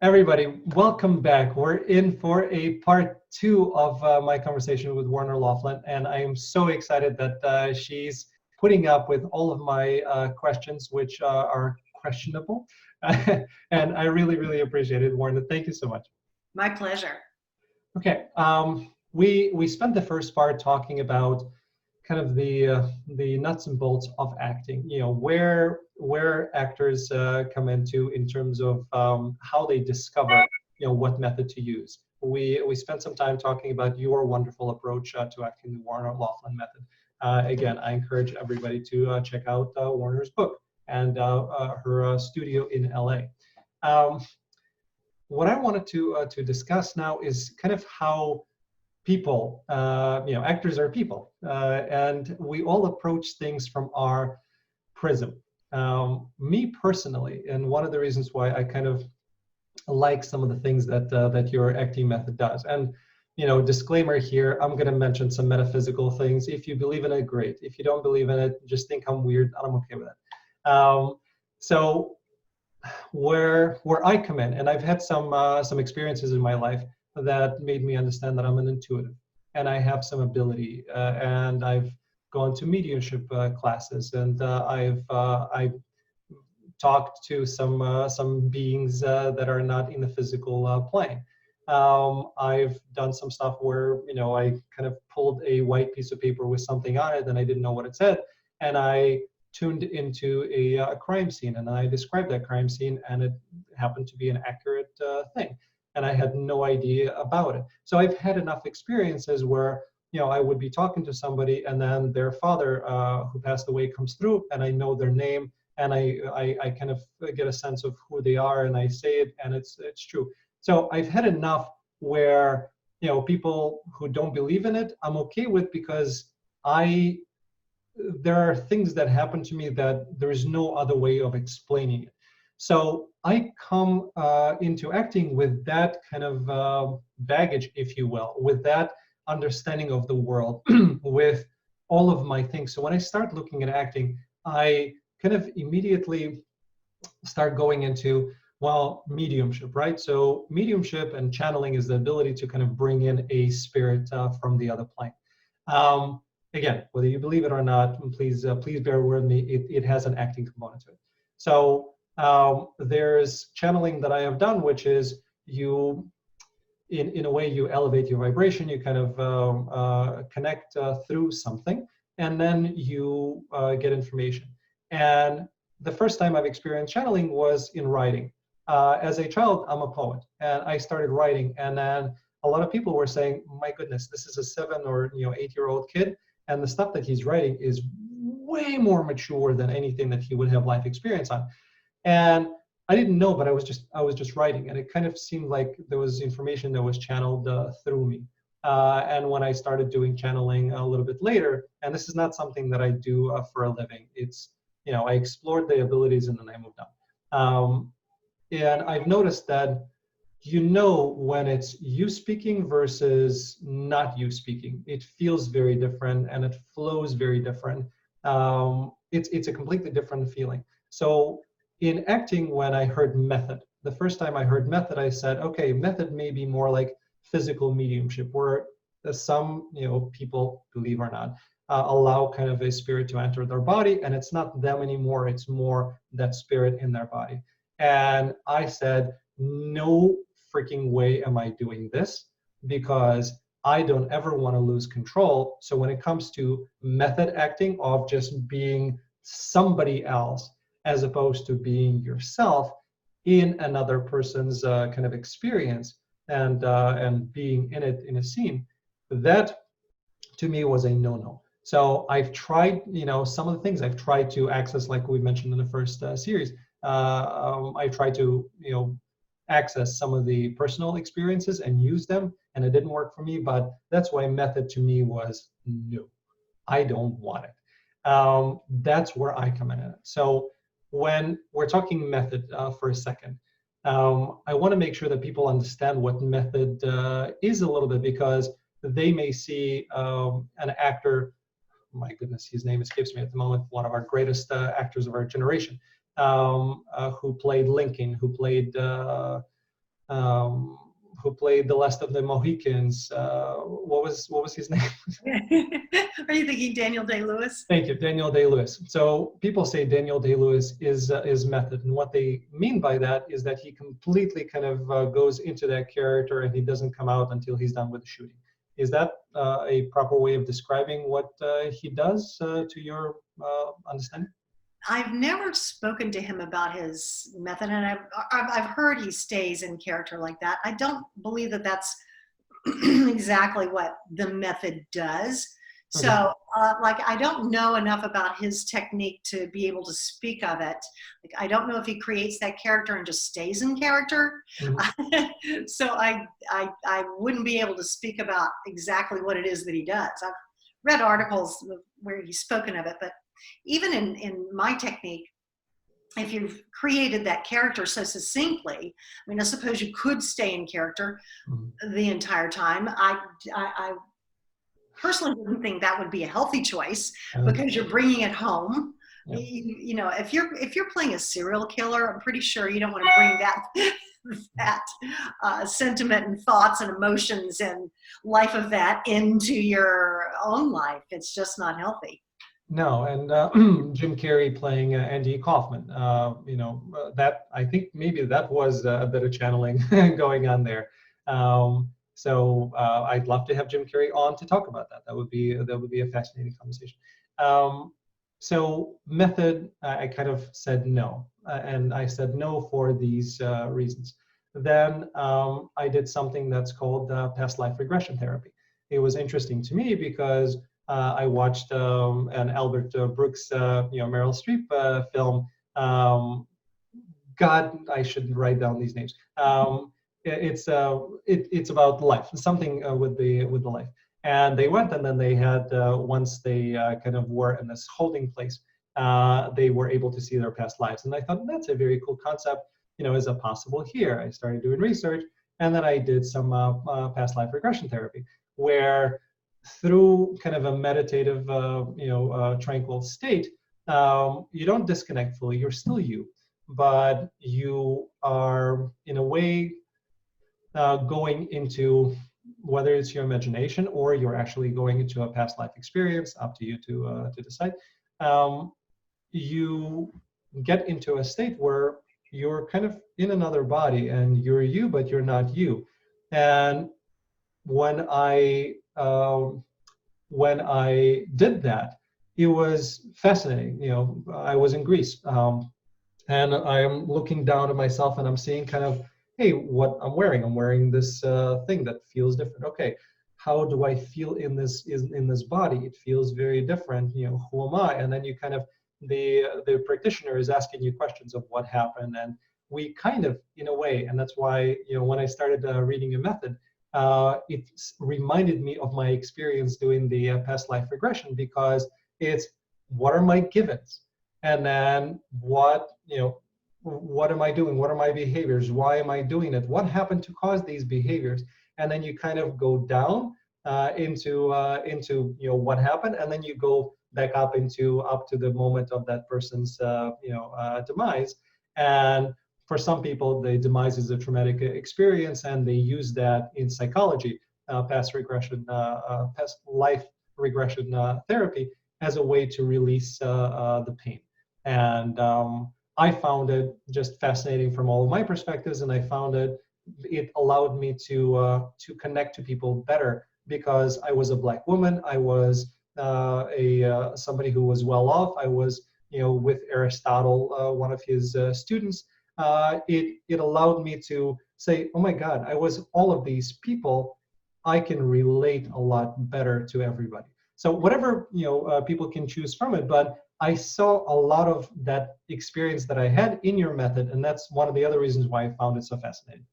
Everybody, welcome back. We're in for a part two of my conversation with Warner Loughlin, and I am so excited that she's putting up with all of my questions, which are questionable. And I really, really appreciate it, Warner. Thank you so much. My pleasure. Okay, we spent the first part talking about kind of the nuts and bolts of acting. You know, where actors come into in terms of how they discover, you know, what method to use. We spent some time talking about your wonderful approach to acting, the Warner Loughlin method. Again, I encourage everybody to check out Warner's book and her studio in LA. What I wanted to discuss now is kind of how people, you know, actors are people, and we all approach things from our prism. Me personally, and one of the reasons why I kind of like some of the things that your acting method does, and you know, disclaimer here, I'm going to mention some metaphysical things. If you believe in it, great. If you don't believe in it, just think I'm weird. I'm okay with it. So where I come in, and I've had some experiences in my life that made me understand that I'm an intuitive and I have some ability, and I've gone to mediumship classes, and I've talked to some beings that are not in the physical plane. I've done some stuff where, you know, I kind of pulled a white piece of paper with something on it and I didn't know what it said, and I tuned into a crime scene and I described that crime scene, and it happened to be an accurate thing. And I had no idea about it. So I've had enough experiences where, you know, I would be talking to somebody and then their father who passed away comes through, and I know their name, and I kind of get a sense of who they are, and I say it, and it's true. So I've had enough where, you know, people who don't believe in it, I'm okay with, because there are things that happen to me that there is no other way of explaining it. So I come into acting with that kind of baggage, if you will, with that understanding of the world, with all of my things. So when I start looking at acting, I kind of immediately start going into, well, mediumship, right? So mediumship and channeling is the ability to kind of bring in a spirit from the other plane. Again, whether you believe it or not, please bear with me, it has an acting component to it. So there's channeling that I have done, which is you, in a way, you elevate your vibration, you kind of connect through something, and then you get information. And the first time I've experienced channeling was in writing. As a child, I'm a poet, and I started writing, and then a lot of people were saying, my goodness, this is a 7 or 8-year-old kid, and the stuff that he's writing is way more mature than anything that he would have life experience on. And I didn't know, but I was just writing, and it kind of seemed like there was information that was channeled through me. And when I started doing channeling a little bit later, and this is not something that I do for a living, it's, you know, I explored the abilities and then I moved on. And I've noticed that, you know, when it's you speaking versus not you speaking, it feels very different and it flows very different. It's a completely different feeling. So in acting, when I heard method, the first time I heard method, I said, okay, method may be more like physical mediumship, where some, you know, people, believe or not, allow kind of a spirit to enter their body, and it's not them anymore, it's more that spirit in their body. And I said, no freaking way am I doing this, because I don't ever want to lose control. So when it comes to method acting of just being somebody else, as opposed to being yourself in another person's kind of experience, and being in it in a scene, that to me was a no-no. So I've tried, you know, some of the things I've tried to access, like we mentioned in the first series. I tried to, you know, access some of the personal experiences and use them, and it didn't work for me. But that's why method to me was no, I don't want it. That's where I come in. So when we're talking method for a second, I want to make sure that people understand what method is a little bit, because they may see an actor, my goodness, his name escapes me at the moment, one of our greatest actors of our generation, who played Lincoln, who played who played the last of the Mohicans. What was his name? Are you thinking Daniel Day-Lewis? Thank you, Daniel Day-Lewis. So people say Daniel Day-Lewis is method, and what they mean by that is that he completely kind of goes into that character and he doesn't come out until he's done with the shooting. Is that a proper way of describing what he does to your understanding? I've never spoken to him about his method, and I've heard he stays in character like that. I don't believe that that's exactly what the method does. Okay. So, like, I don't know enough about his technique to be able to speak of it. Like, I don't know if he creates that character and just stays in character. Mhm. So I wouldn't be able to speak about exactly what it is that he does. I've read articles where he's spoken of it, but even in my technique, if you've created that character so succinctly, I mean, I suppose you could stay in character the entire time. I personally wouldn't think that would be a healthy choice because you're bringing it home. Yeah. You know, if you're playing a serial killer, I'm pretty sure you don't want to bring that sentiment and thoughts and emotions and life of that into your own life. It's just not healthy. No, and Jim Carrey playing Andy Kaufman. That I think maybe that was a bit of channeling going on there. So I'd love to have Jim Carrey on to talk about that. That would be a fascinating conversation. So method, I kind of said no, and I said no for these reasons. Then I did something that's called past life regression therapy. It was interesting to me because I watched an Albert Brooks, Meryl Streep film. God, I should write down these names. It's about life, something with the life. And they went, and then they had once they kind of were in this holding place, they were able to see their past lives. And I thought that's a very cool concept. Is it possible here? I started doing research, and then I did some past life regression therapy, where through kind of a meditative, tranquil state, you don't disconnect fully. You're still you, but you are in a way going into, whether it's your imagination or you're actually going into a past life experience, up to you to decide. You get into a state where you're kind of in another body and you're you, but you're not you. And when I did that, it was fascinating. I was in Greece, and I'm looking down at myself, and I'm seeing kind of, hey, what I'm wearing. I'm wearing this thing that feels different. Okay, how do I feel in this body? It feels very different. Who am I? And then you kind of, the practitioner is asking you questions of what happened, and we kind of, in a way, and that's why when I started reading your method, it reminded me of my experience doing the past life regression, because it's, what are my givens, and then what am I doing? What are my behaviors? Why am I doing it? What happened to cause these behaviors? And then you kind of go down into what happened, and then you go back up to the moment of that person's demise. And for some people, the demise is a traumatic experience, and they use that in psychology, past life regression therapy, as a way to release the pain. And I found it just fascinating from all of my perspectives, and I found it allowed me to connect to people better, because I was a Black woman. I was somebody who was well off. I was with Aristotle, one of his students. It allowed me to say, oh my God, I was all of these people. I can relate a lot better to everybody. So whatever people can choose from it, but I saw a lot of that experience that I had in your method, and that's one of the other reasons why I found it so fascinating.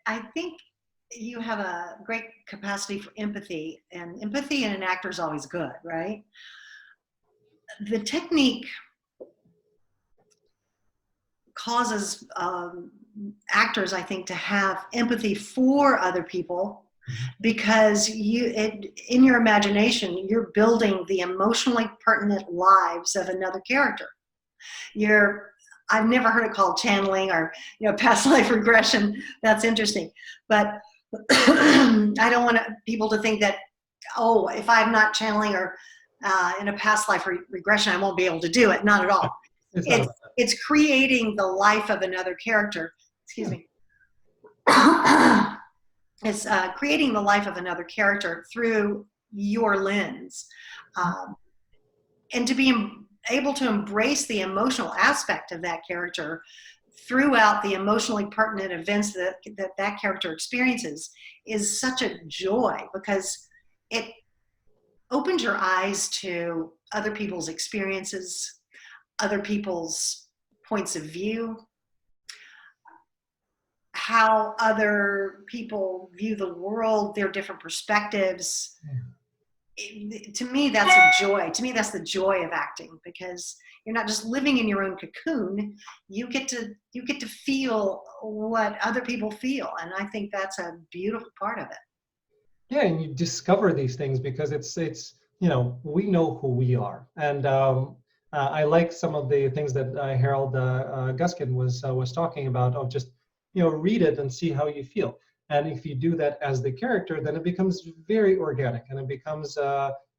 I think you have a great capacity for empathy, and empathy in an actor is always good, right? The technique causes actors, I think, to have empathy for other people, because in your imagination, you're building the emotionally pertinent lives of another character. I've never heard it called channeling or, past life regression. That's interesting. But I don't want people to think that, oh, if I'm not channeling or in a past life regression, I won't be able to do it. Not at all. It's creating the life of another character. Excuse me. It's creating the life of another character through your lens. And to be able to embrace the emotional aspect of that character throughout the emotionally pertinent events that character experiences is such a joy, because it opens your eyes to other people's experiences, other people's points of view, how other people view the world, their different perspectives. To me, that's a joy. To me, that's the joy of acting, because you're not just living in your own cocoon. You get to feel what other people feel, and I think that's a beautiful part of it. Yeah, and you discover these things because it's we know who we are, and I like some of the things that Harold Guskin was talking about, of just read it and see how you feel. And if you do that as the character, then it becomes very organic, and it becomes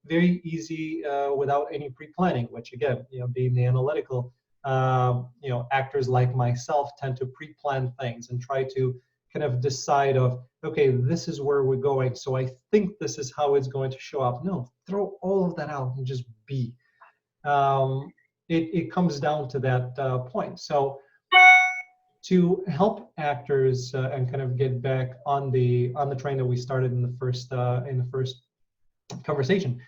very easy without any pre-planning, which again, being the analytical, actors like myself tend to pre-plan things and try to kind of decide of, okay, this is where we're going, so I think this is how it's going to show up. No, throw all of that out and just be. It comes down to that point. So to help actors and kind of get back on the train that we started in the first conversation,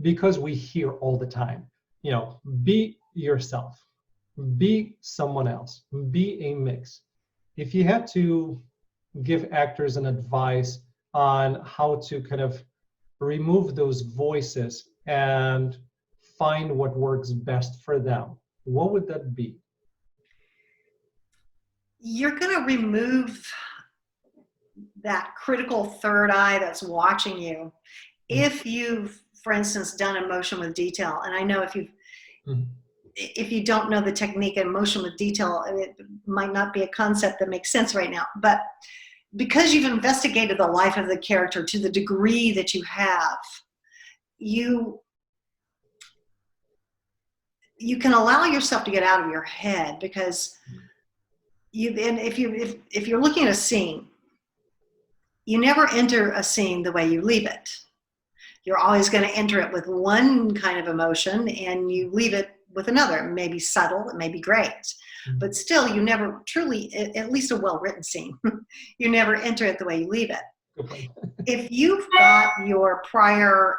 because we hear all the time, be yourself, be someone else, be a mix. If you had to give actors an advice on how to kind of remove those voices and find what works best for them, what would that be? You're going to remove that critical third eye that's watching you. If you've, for instance, done emotion with detail, and I know if you don't know the technique of emotion with detail, it might not be a concept that makes sense right now, but because you've investigated the life of the character to the degree that you have, you can allow yourself to get out of your head, because if you're looking at a scene, you never enter a scene the way you leave it. You're always going to enter it with one kind of emotion, and you leave it with another. It may be subtle, it may be great, but still, you never truly, at least a well-written scene, you never enter it the way you leave it. If you've got your prior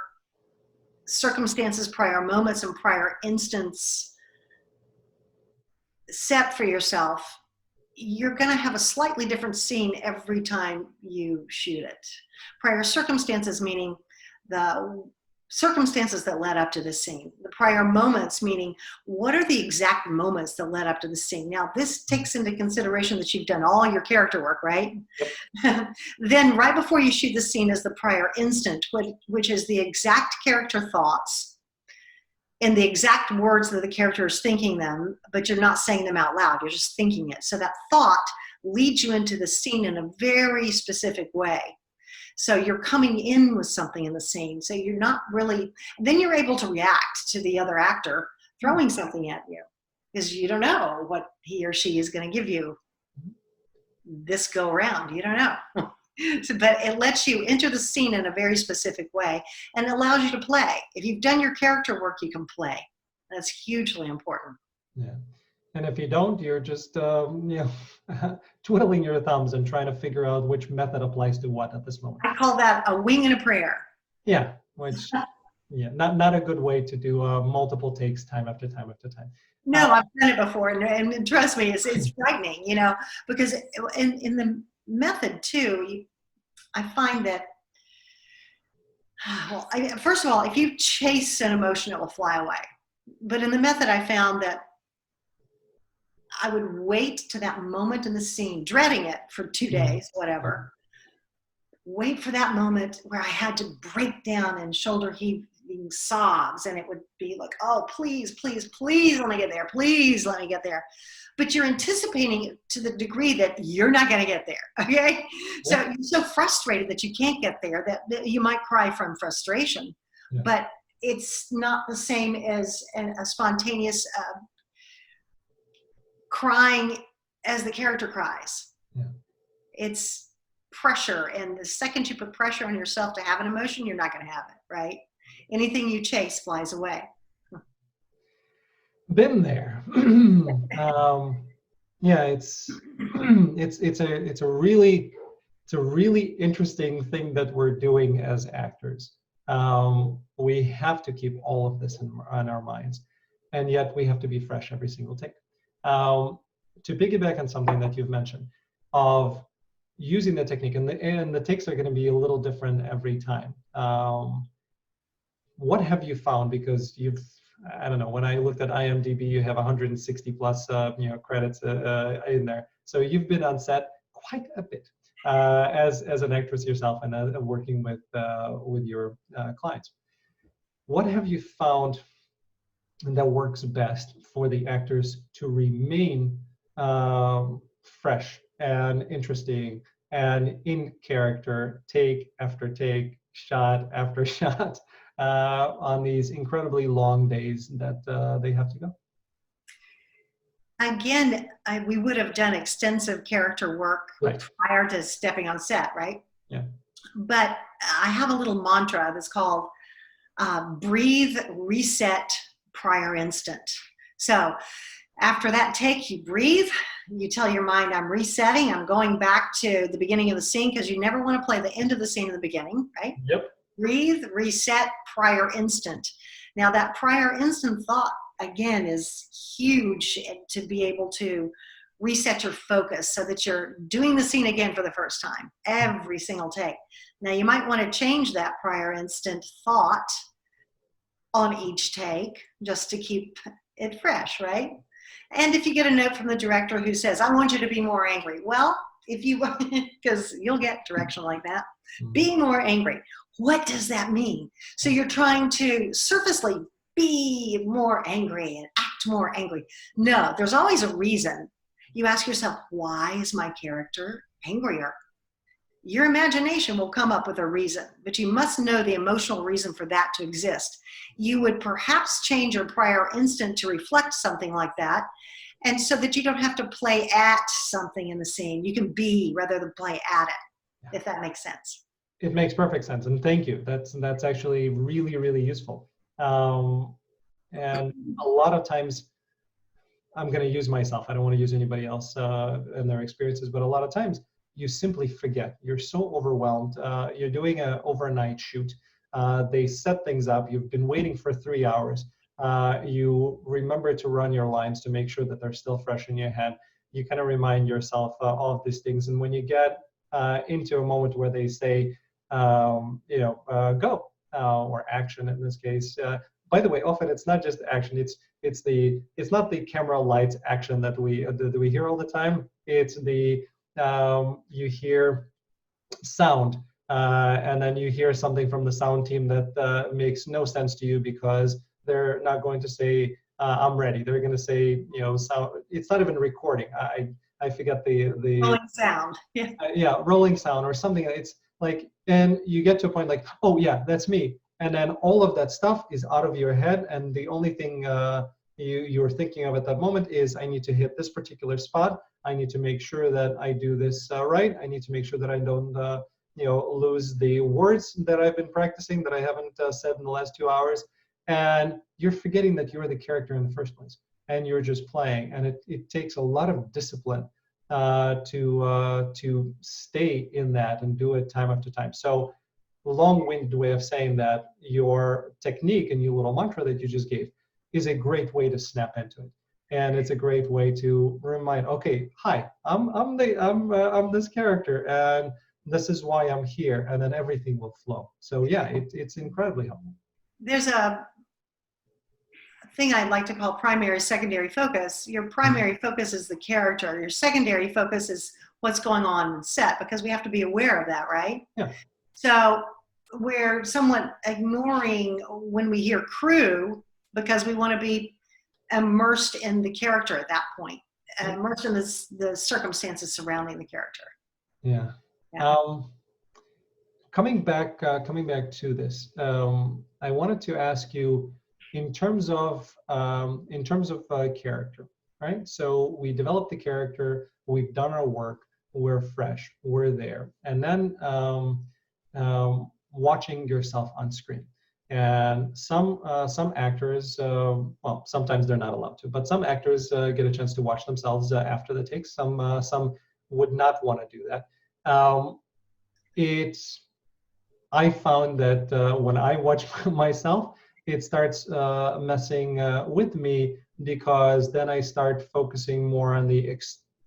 circumstances, prior moments, and prior instance set for yourself, you're going to have a slightly different scene every time you shoot it. Prior circumstances meaning the circumstances that led up to the scene. The prior moments meaning what are the exact moments that led up to the scene. Now, this takes into consideration that you've done all your character work, right? Then right before you shoot the scene is the prior instant, which is the exact character thoughts and the exact words that the character is thinking them, but you're not saying them out loud, you're just thinking it. So that thought leads you into the scene in a very specific way. So you're coming in with something in the scene. So you're not really, then you're able to react to the other actor throwing something at you, because you don't know what he or she is going to give you this go around. You don't know. But it lets you enter the scene in a very specific way and allows you to play. If you've done your character work, you can play. That's hugely important. Yeah. And if you don't, you're just twiddling your thumbs and trying to figure out which method applies to what at this moment. I call that a wing and a prayer. Yeah, which not a good way to do multiple takes time after time after time. No, I've done it before, and trust me, it's frightening, because in the method too, I find that, first of all, if you chase an emotion, it will fly away. But in the method, I found that I would wait to that moment in the scene, dreading it for 2 days, whatever. Wait for that moment where I had to break down and shoulder heave being sobs, and it would be like, oh, please, please, please let me get there. Please let me get there. But you're anticipating it to the degree that you're not going to get there. Okay. So you're so frustrated that you can't get there that you might cry from frustration, but it's not the same as a spontaneous crying as the character cries. It's pressure, and the second you put pressure on yourself to have an emotion, you're not going to have it, right? Anything you chase flies away. Been there. Yeah, it's a really interesting thing that we're doing as actors. We have to keep all of this on our minds, and yet we have to be fresh every single take. To piggyback on something that you've mentioned of using the technique, and the takes are going to be a little different every time. What have you found? Because I don't know, when I looked at IMDb, you have 160 plus credits in there. So you've been on set quite a bit as an actress yourself, and working with your clients. What have you found that works best for the actors to remain fresh and interesting and in character, take after take, shot after shot, on these incredibly long days that they have to go? Again, we would have done extensive character work prior to stepping on set, right? Yeah. But I have a little mantra that's called breathe, reset, prior instant. So after that take, you breathe, you tell your mind, I'm resetting, I'm going back to the beginning of the scene, because you never want to play the end of the scene in the beginning, right? Yep. Breathe, reset, prior instant. Now that prior instant thought, again, is huge to be able to reset your focus so that you're doing the scene again for the first time, every single take. Now you might want to change that prior instant thought on each take just to keep it fresh, right? And if you get a note from the director who says, I want you to be more angry. Well, if you, because you'll get direction like that, be more angry. What does that mean? So you're trying to surfacely be more angry and act more angry. No, there's always a reason. You ask yourself, why is my character angrier? Your imagination will come up with a reason, but you must know the emotional reason for that to exist. You would perhaps change your prior instant to reflect something like that, and so that you don't have to play at something in the scene. You can be rather than play at it, if that makes sense. It makes perfect sense, and thank you. That's actually really, really useful. And a lot of times, I'm going to use myself. I don't want to use anybody else and their experiences, but a lot of times you simply forget. You're so overwhelmed. You're doing an overnight shoot. They set things up. You've been waiting for 3 hours. You remember to run your lines to make sure that they're still fresh in your head. You kind of remind yourself all of these things. And when you get into a moment where they say, go, or action in this case. By the way, often it's not just action. It's not the camera lights action that we hear all the time. It's the you hear sound, and then you hear something from the sound team that makes no sense to you, because they're not going to say I'm ready. They're going to say sound. It's not even recording. I forget the rolling sound. Yeah, rolling sound or something. It's like, and you get to a point like, oh yeah, that's me. And then all of that stuff is out of your head, and the only thing you're thinking of at that moment is, I need to hit this particular spot. I need to make sure that I do this right. I need to make sure that I don't lose the words that I've been practicing, that I haven't said in the last 2 hours. And you're forgetting that you're the character in the first place, and you're just playing. And it takes a lot of discipline to stay in that and do it time after time. So long-winded way of saying that your technique and your little mantra that you just gave is a great way to snap into it. And it's a great way to remind, okay, hi, I'm this character, and this is why I'm here, and then everything will flow. So yeah, it's incredibly helpful. There's a thing I'd like to call primary, secondary focus. Your primary focus is the character. Your secondary focus is what's going on in set, because we have to be aware of that, right? Yeah. So we're somewhat ignoring when we hear crew because we want to be immersed in the character at that point, immersed in the circumstances surrounding the character. Yeah. Yeah. Coming back to this, I wanted to ask you in terms of character, right? So we developed the character, we've done our work, we're fresh, we're there, and then watching yourself on screen. And some actors, well, sometimes they're not allowed to, but some actors get a chance to watch themselves after the take. Some would not want to do that. I found that when I watch myself, it starts messing with me, because then I start focusing more on the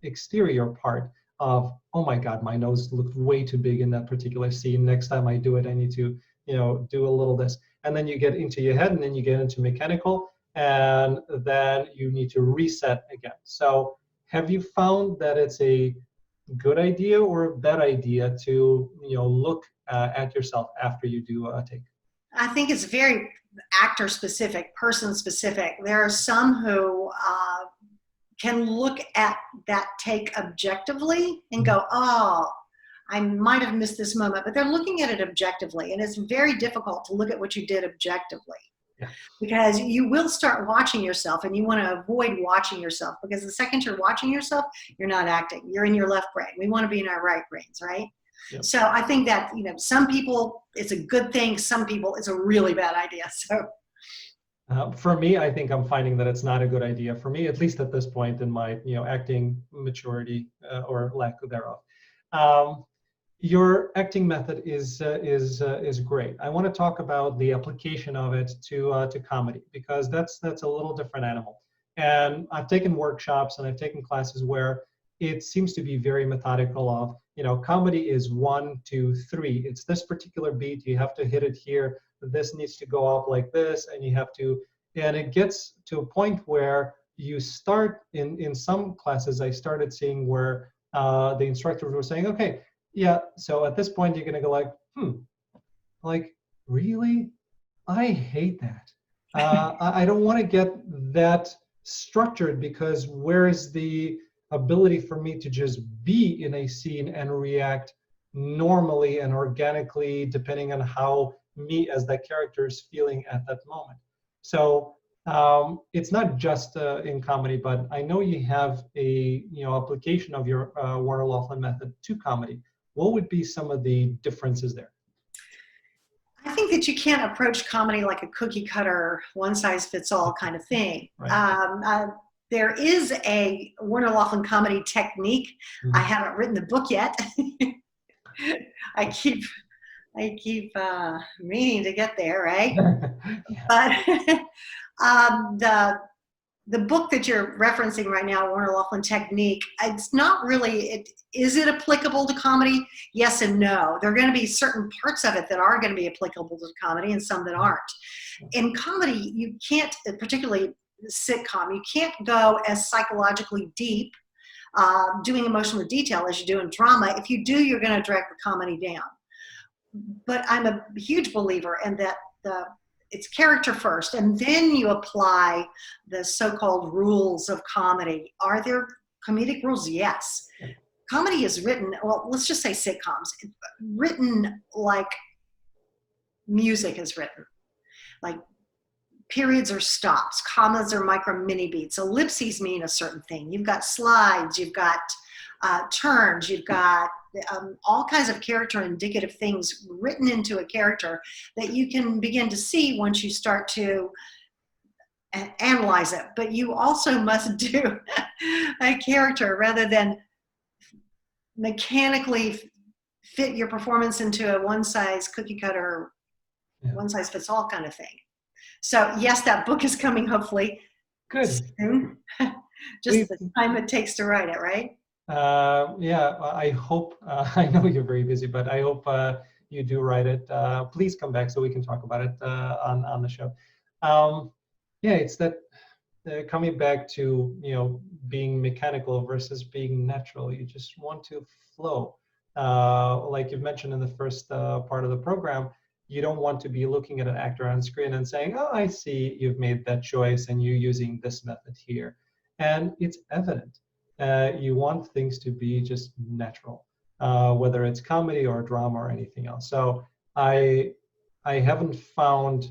exterior part of, oh my God, my nose looked way too big in that particular scene. Next time I do it, I need to, do a little this. And then you get into your head, and then you get into mechanical, and then you need to reset again. So have you found that it's a good idea or a bad idea to, look at yourself after you do a take? I think it's very actor specific, person specific. There are some who can look at that take objectively and go, oh, I might have missed this moment, but they're looking at it objectively. And it's very difficult to look at what you did objectively. Yeah. Because you will start watching yourself, and you want to avoid watching yourself, because the second you're watching yourself, you're not acting. You're in your left brain. We want to be in our right brains, right? Yep. So I think that, some people it's a good thing. Some people it's a really bad idea. So for me, I think I'm finding that it's not a good idea for me, at least at this point in my acting maturity or lack thereof. Your acting method is great. I want to talk about the application of it to comedy, because that's a little different animal. And I've taken workshops and I've taken classes where it seems to be very methodical of, comedy is 1, 2, 3. It's this particular beat. You have to hit it here. This needs to go up like this, and you have to, and it gets to a point where you start in some classes, I started seeing where the instructors were saying, okay, yeah, so at this point you're gonna go like, like, really? I hate that. I don't want to get that structured, because where is the ability for me to just be in a scene and react normally and organically, depending on how me as that character is feeling at that moment. So it's not just in comedy, but I know you have a application of your Warner Loughlin method to comedy. What would be some of the differences there? I think that you can't approach comedy like a cookie cutter, one size fits all kind of thing. Right. There is a Warner Loughlin comedy technique. Mm-hmm. I haven't written the book yet. I keep meaning to get there, right? Yeah. But the book that you're referencing right now, Warner Loughlin Technique, it's not really, is it applicable to comedy? Yes and no. There are going to be certain parts of it that are going to be applicable to comedy and some that aren't. In comedy, you can't, particularly sitcom, you can't go as psychologically deep doing emotional detail as you do in drama. If you do, you're going to drag the comedy down. But I'm a huge believer in that it's character first, and then you apply the so-called rules of comedy. Are there comedic rules? Yes. Comedy is written, well, let's just say sitcoms, written like music is written. Like periods are stops, commas are micro mini beats, ellipses mean a certain thing. You've got slides, you've got turns, you've got all kinds of character indicative things written into a character that you can begin to see once you start to analyze it. But you also must do a character rather than mechanically fit your performance into a one size cookie cutter, one size fits all kind of thing. So yes, that book is coming hopefully soon. Just the time it takes to write it, right? Yeah, I hope, I know you're very busy, but I hope you do write it. Please come back so we can talk about it on the show. Yeah, it's that coming back to, being mechanical versus being natural. You just want to flow. Like you mentioned in the first part of the program, you don't want to be looking at an actor on screen and saying, oh, I see you've made that choice and you're using this method here. And it's evident. You want things to be just natural, whether it's comedy or drama or anything else. So I haven't found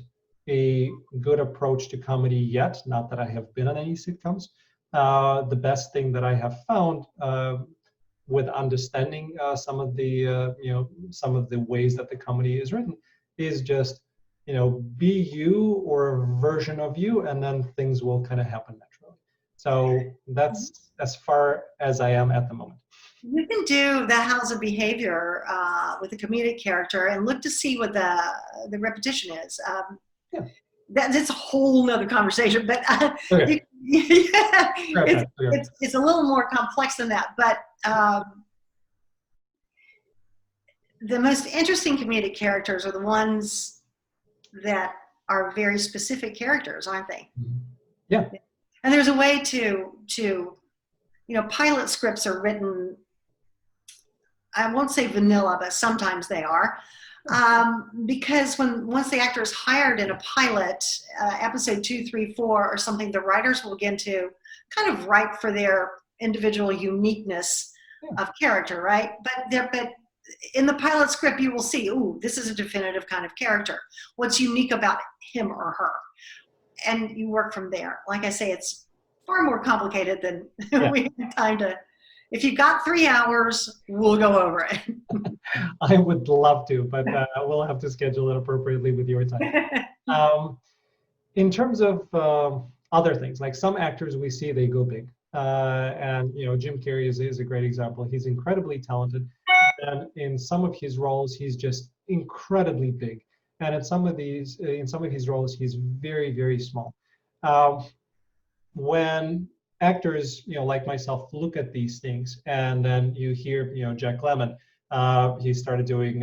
a good approach to comedy yet, not that I have been on any sitcoms. The best thing that I have found with understanding some of the some of the ways that the comedy is written is just be you or a version of you, and then things will kind of happen naturally. So that's as far as I am at the moment. You can do the house of behavior with a comedic character and look to see what the repetition is. Yeah. That's a whole nother conversation, but Okay. it's a little more complex than that. But the most interesting comedic characters are the ones that are very specific characters, aren't they? Yeah. And there's a way to pilot scripts are written, I won't say vanilla, but sometimes they are. Because once the actor is hired in a pilot, episode 2, 3, 4 or something, the writers will begin to kind of write for their individual uniqueness of character, right? But in the pilot script, you will see, ooh, this is a definitive kind of character. What's unique about him or her? And you work from there. Like I say, it's far more complicated than we have time to. If you've got 3 hours, we'll go over it. I would love to, but we'll have to schedule it appropriately with your time. In terms of other things, like some actors we see, they go big. And Jim Carrey is a great example. He's incredibly talented. And in some of his roles, he's just incredibly big. And in some of his roles, he's very, very small. When actors, like myself, look at these things, and then you hear, Jack Lemmon, he started doing,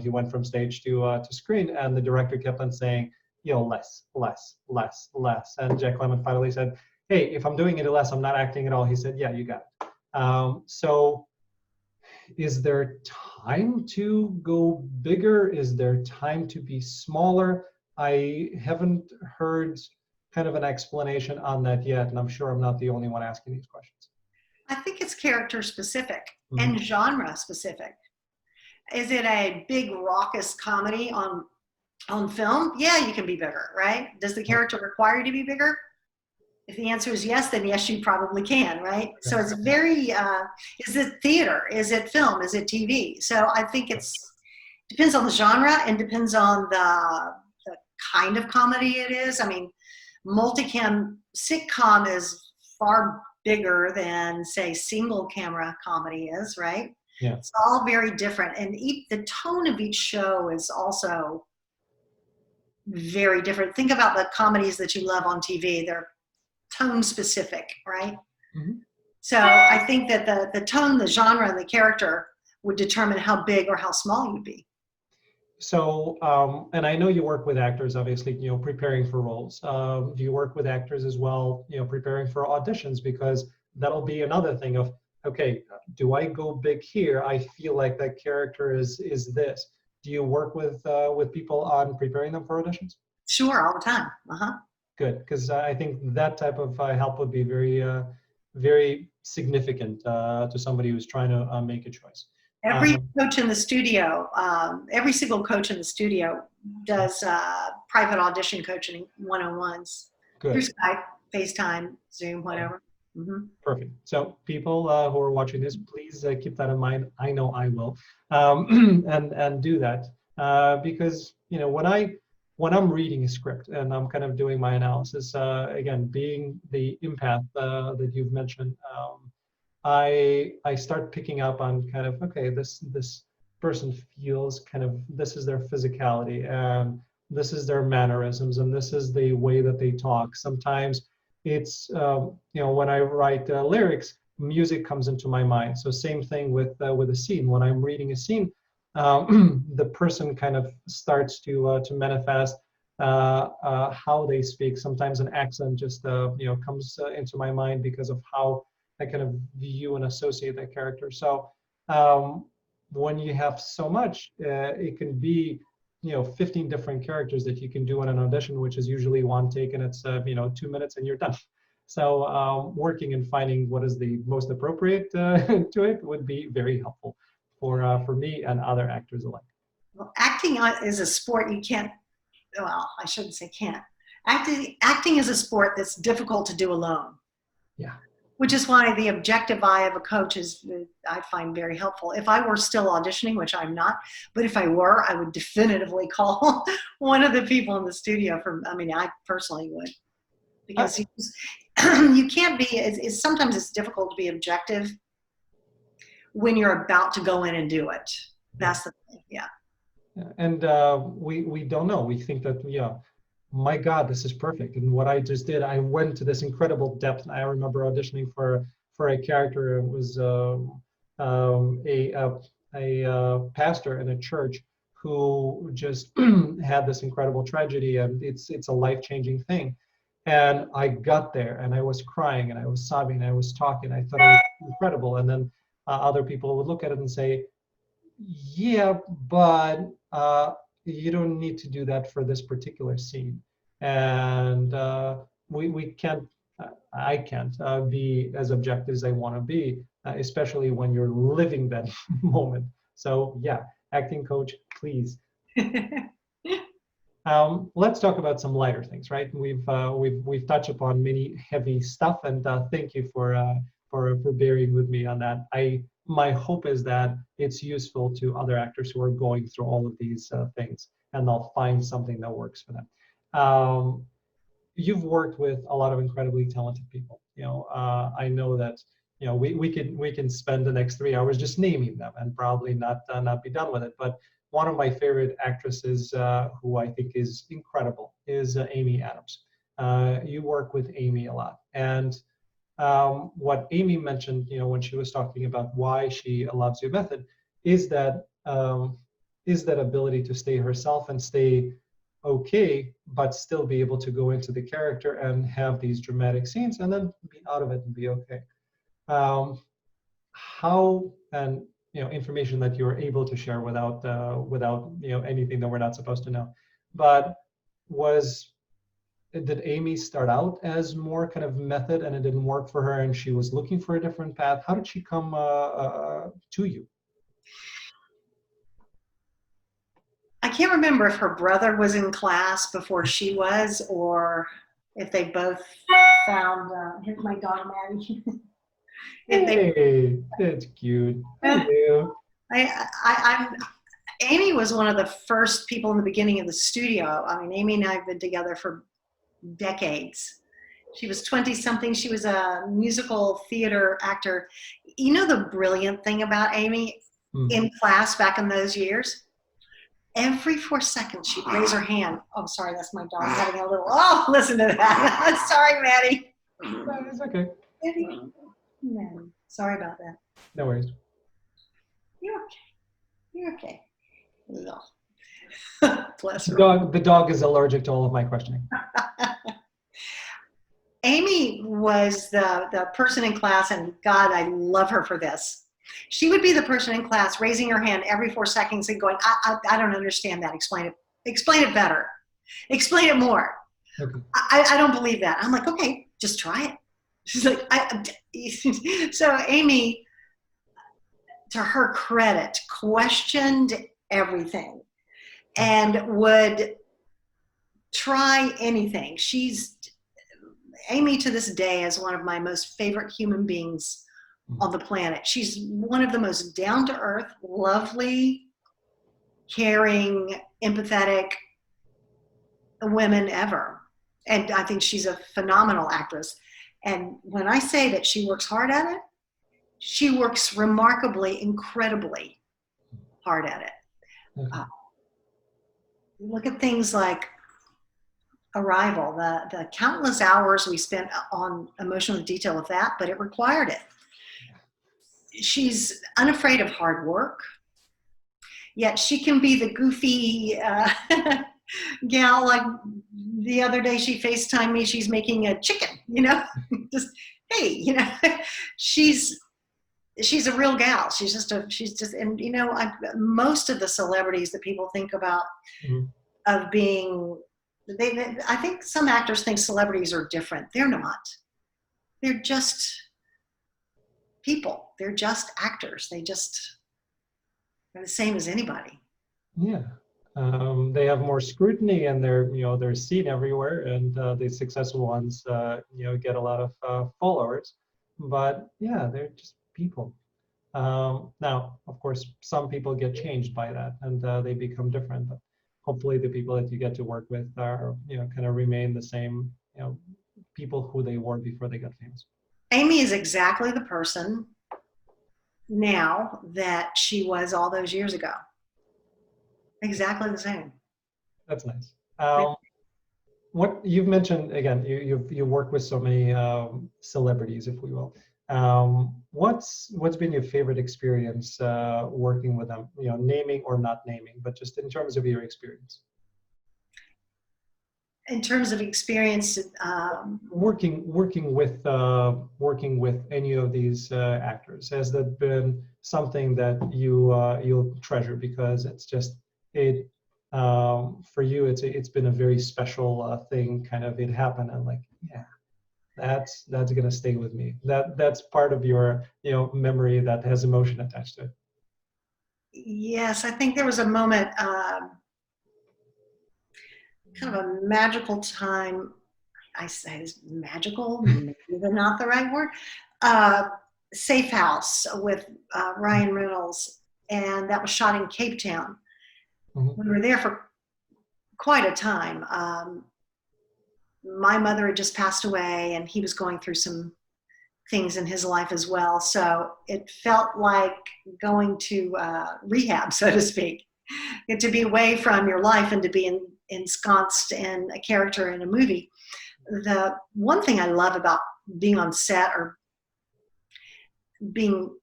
he went from stage to screen, and the director kept on saying, less, less, less, less. And Jack Lemmon finally said, hey, if I'm doing it less, I'm not acting at all. He said, yeah, you got it. So is there time to go bigger? Is there time to be smaller? I haven't heard kind of an explanation on that yet, and I'm sure I'm not the only one asking these questions. I think it's character specific and genre specific. Is it a big raucous comedy on film? Yeah, you can be bigger, right? Does the character require you to be bigger? If the answer is yes, then yes, you probably can, right? So it's very, is it theater? Is it film? Is it TV? So I think depends on the genre and depends on the kind of comedy it is. I mean, multicam sitcom is far bigger than, say, single camera comedy is, right? Yeah. It's all very different. And the tone of each show is also very different. Think about the comedies that you love on TV. They're tone specific, right? So I think that the tone, the genre, and the character would determine how big or how small you'd be. So, and I know you work with actors, obviously, preparing for roles. Do you work with actors as well, preparing for auditions? Because that'll be another thing of, okay, do I go big here? I feel like that character is this. Do you work with people on preparing them for auditions? Sure, all the time. Good, because I think that type of help would be very, very significant to somebody who's trying to make a choice. Every coach in the studio, every single coach in the studio does private audition coaching, one-on-ones. Good. Through Skype, FaceTime, Zoom, whatever. Perfect. So people who are watching this, please keep that in mind. I know I will, and do that because when I'm reading a script and I'm kind of doing my analysis, again, being the empath that you've mentioned, I start picking up on kind of, okay, this person feels kind of, this is their physicality, and this is their mannerisms, and this is the way that they talk. Sometimes it's, when I write lyrics, music comes into my mind. So same thing with a scene. When I'm reading a scene, the person kind of starts to manifest how they speak. Sometimes an accent just comes into my mind because of how I kind of view and associate that character. So when you have so much, it can be 15 different characters that you can do in an audition, which is usually one take, and it's 2 minutes and you're done. So working and finding what is the most appropriate to it would be very helpful for me and other actors alike. Well, acting is a sport you can't, well, I shouldn't say can't. Acting is a sport that's difficult to do alone. Yeah. Which is why the objective eye of a coach is, I find, very helpful. If I were still auditioning, which I'm not, but if I were, I would definitively call one of the people in the studio I personally would. Because you can't be, sometimes it's difficult to be objective when you're about to go in and do it. That's the thing, yeah. And we don't know. We think that, my God, this is perfect. And what I just did, I went to this incredible depth. I remember auditioning for a character. It was a pastor in a church who just had this incredible tragedy, and it's a life-changing thing. And I got there, and I was crying, and I was sobbing, and I was talking. I thought it was incredible. And then other people would look at it and say, yeah, but you don't need to do that for this particular scene. And we can't, I can't be as objective as I want to be, especially when you're living that moment. So yeah, acting coach, please. Let's talk about some lighter things, right? We've touched upon many heavy stuff, and thank you for bearing with me on that. My hope is that it's useful to other actors who are going through all of these things, and they'll find something that works for them. You've worked with a lot of incredibly talented people. I know that we can spend the next 3 hours just naming them and probably not be done with it. But one of my favorite actresses, who I think is incredible, is Amy Adams. You work with Amy a lot, and what Amy mentioned, when she was talking about why she loves your method, is that ability to stay herself and stay okay, but still be able to go into the character and have these dramatic scenes and then be out of it and be okay. How, and information that you're able to share without anything that we're not supposed to know, but did Amy start out as more kind of method and it didn't work for her and she was looking for a different path? How did she come to you? I can't remember if her brother was in class before she was, or if they both found, here's my dog, Maddie. Hey, that's cute. Hello. Amy was one of the first people in the beginning of the studio. Amy and I have been together for decades. She was 20-something. She was a musical theater actor. The brilliant thing about Amy in class back in those years? Every 4 seconds, she'd raise her hand. Oh, sorry, that's my dog having a little, listen to that. Sorry, Maddie. No, it's okay. Maddie, sorry about that. No worries. You're okay. No. Bless her. The dog is allergic to all of my questioning. Amy was the person in class, and God, I love her for this. She would be the person in class raising her hand every 4 seconds and going, I don't understand that. Explain it. Explain it better. Explain it more. Okay. I don't believe that. I'm like, okay, just try it. She's like, so Amy, to her credit, questioned everything and would try anything. Amy to this day is one of my most favorite human beings on the planet. She's one of the most down-to-earth, lovely, caring, empathetic women ever. And I think she's a phenomenal actress. And when I say that she works hard at it, she works remarkably, incredibly hard at it. Look at things like Arrival, the countless hours we spent on emotional detail of that, but it required it. She's unafraid of hard work, yet she can be the goofy gal. Like the other day, she FaceTimed me. She's making a chicken, just, hey, she's she's a real gal. And you know, most of the celebrities that people think about Mhm. of being, I think some actors think celebrities are different. They're not. They're just people. They're just actors. They're the same as anybody. Yeah. They have more scrutiny, and they're seen everywhere, and the successful ones get a lot of followers. But yeah, they're just people. Now, of course, some people get changed by that, and they become different. But hopefully, the people that you get to work with are kind of remain the same people who they were before they got famous. Amy is exactly the person now that she was all those years ago. Exactly the same. That's nice. What you've mentioned again, you work with so many celebrities, if we will. What's been your favorite experience working with them? Naming or not naming, but just in terms of your experience. In terms of experience, working with any of these actors, has that been something that you'll treasure because it's just it for you it's been a very special thing, kind of it happened and like, yeah, that's gonna stay with me, that's part of your memory that has emotion attached to it? yes, I think there was a moment, kind of a magical time. I say it's magical, maybe not the right word. Safe House with Ryan Reynolds, and that was shot in Cape Town. Mhm. We were there for quite a time. My mother had just passed away, and he was going through some things in his life as well. So it felt like going to rehab, so to speak, and to be away from your life and to be ensconced in a character in a movie. The one thing I love about being on set or being,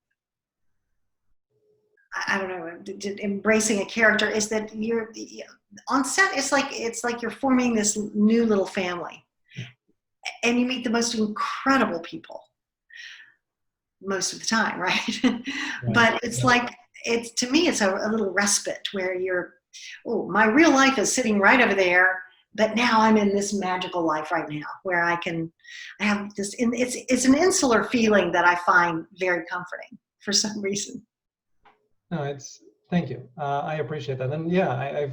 I don't know, embracing a character is that you're on set. It's like you're forming this new little family, and you meet the most incredible people most of the time, right? But it's like, to me, it's a little respite where my real life is sitting right over there, but now I'm in this magical life right now where I have this, it's an insular feeling that I find very comforting for some reason. No, thank you. I appreciate that. And yeah,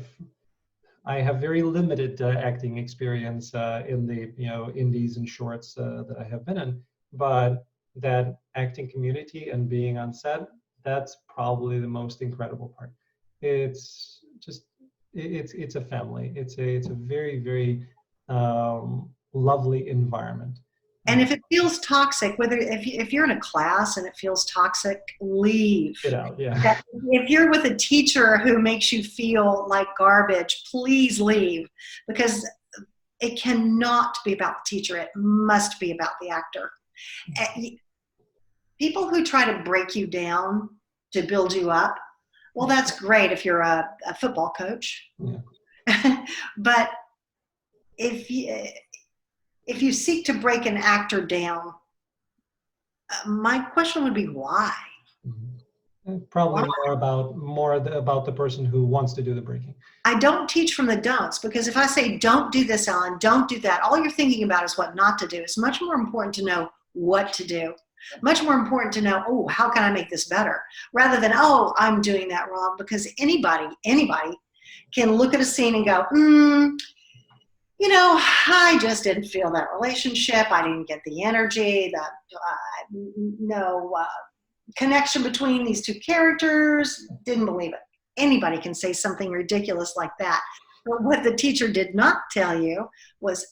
I have very limited acting experience in the indies and shorts that I have been in, but that acting community and being on set, that's probably the most incredible part. It's just it's a family. It's a very, very lovely environment. And if it feels toxic, if you're in a class and it feels toxic, leave. Get out, yeah. If you're with a teacher who makes you feel like garbage, please leave, because it cannot be about the teacher. It must be about the actor. People who try to break you down to build you up, well, that's great if you're a football coach. Yeah. But if you seek to break an actor down, my question would be why? Mm-hmm. Probably why? more about the person who wants to do the breaking. I don't teach from the don'ts, because if I say don't do this, Ellen, don't do that, all you're thinking about is what not to do. It's much more important to know what to do. Much more important to know, oh, how can I make this better? Rather than, oh, I'm doing that wrong, because anybody can look at a scene and go, I just didn't feel that relationship. I didn't get the energy, no connection between these two characters. Didn't believe it. Anybody can say something ridiculous like that. But what the teacher did not tell you was,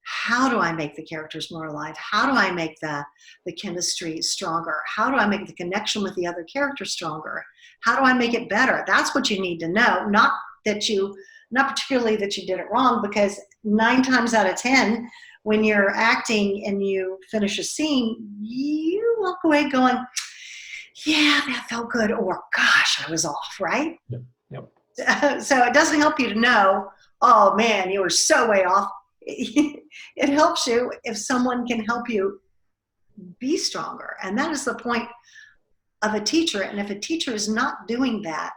how do I make the characters more alive? How do I make the chemistry stronger? How do I make the connection with the other characters stronger? How do I make it better? That's what you need to know. Not particularly that you did it wrong, because 9 times out of 10, when you're acting and you finish a scene, you walk away going, yeah, that felt good, or gosh, I was off, right? Yep. So it doesn't help you to know, oh man, you were so way off. It helps you if someone can help you be stronger. And that is the point of a teacher. And if a teacher is not doing that,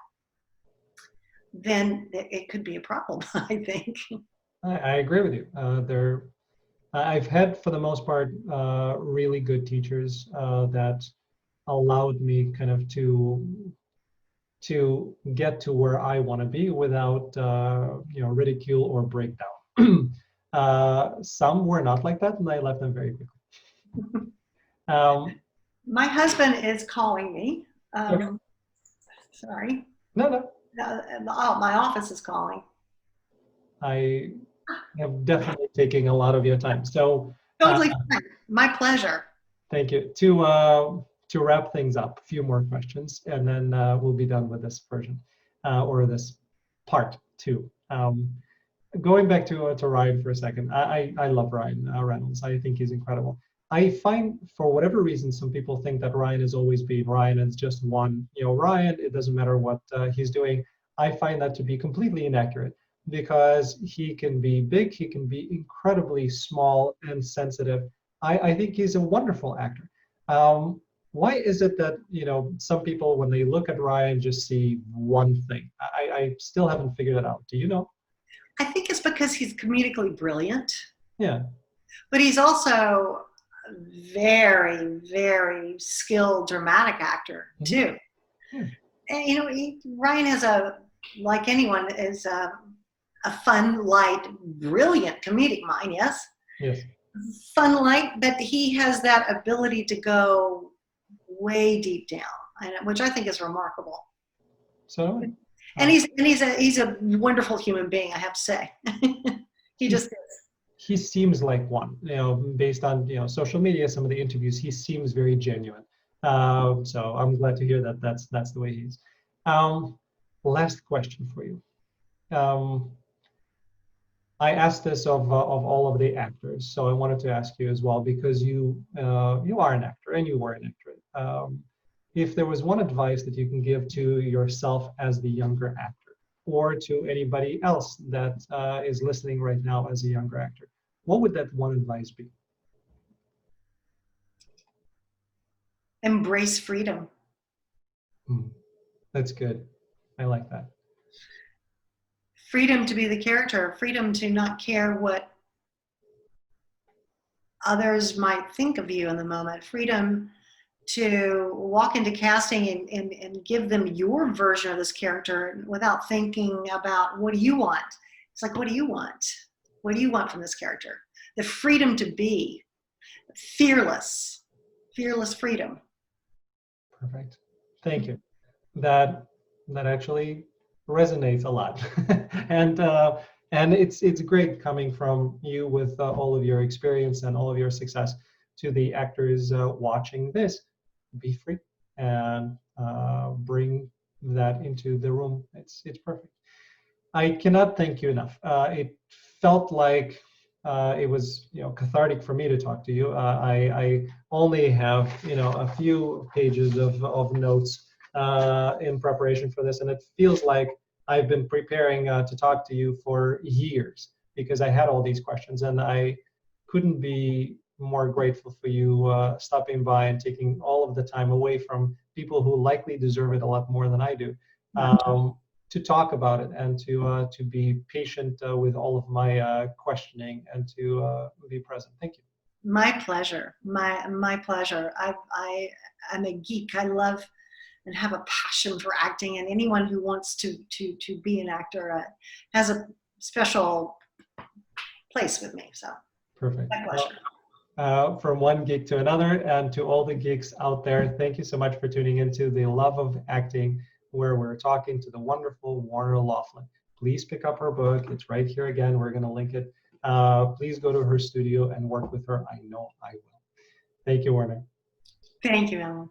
then it could be a problem, I think. I agree with you. I've had, for the most part, really good teachers that allowed me kind of to get to where I want to be without ridicule or breakdown. Some were not like that, and I left them very quickly. My husband is calling me. Okay. Sorry. No. My office is calling. I am definitely taking a lot of your time. So Totally fine. My pleasure. thank you. To wrap things up, a few more questions, and then we'll be done with this version or this part 2. Going back to Ryan for a second, I love Ryan Reynolds. I think he's incredible. I find, for whatever reason, some people think that Ryan has always been Ryan and it's just one, Ryan, it doesn't matter what he's doing. I find that to be completely inaccurate, because he can be big, he can be incredibly small and sensitive. I think he's a wonderful actor. Why is it that, some people, when they look at Ryan, just see one thing? I still haven't figured it out. Do you know? I think it's because he's comedically brilliant. Yeah. But he's also a very, very skilled dramatic actor too. Yeah. And Ryan is like anyone, is a fun, light, brilliant comedic mind. Yes. Yes. Fun, light, but he has that ability to go way deep down, which I think is remarkable. So. And he's a wonderful human being, I have to say. He just is. He seems like one, based on social media, some of the interviews, he seems very genuine. So I'm glad to hear that that's the way he is. Last question for you. I asked this of all of the actors, so I wanted to ask you as well, because you are an actor and you were an actor. If there was one advice that you can give to yourself as the younger actor, or to anybody else that is listening right now as a younger actor, what would that one advice be? Embrace freedom. That's good. I like that. Freedom to be the character, freedom to not care what others might think of you in the moment, freedom to walk into casting and give them your version of this character without thinking about, what do you want? It's like, what do you want? What do you want from this character? The freedom to be fearless freedom. Perfect. Thank you. That actually resonates a lot. And it's great coming from you with all of your experience and all of your success to the actors watching this. Be free and bring that into the room. It's perfect. I cannot thank you enough. It felt like it was cathartic for me to talk to you. I only have a few pages of notes in preparation for this, and it feels like I've been preparing to talk to you for years, because I had all these questions, and I couldn't be more grateful for you stopping by and taking all of the time away from people who likely deserve it a lot more than I do, to talk about it and to be patient with all of my questioning and to be present. Thank you. My pleasure. My pleasure. I'm a geek. I love and have a passion for acting, and anyone who wants to be an actor has a special place with me. So perfect. My pleasure. From one geek to another, and to all the geeks out there, thank you so much for tuning into The Love of Acting, where we're talking to the wonderful Warner Loughlin. Please pick up her book. It's right here again. We're going to link it. Please go to her studio and work with her. I know I will. Thank you, Warner. Thank you, Alan.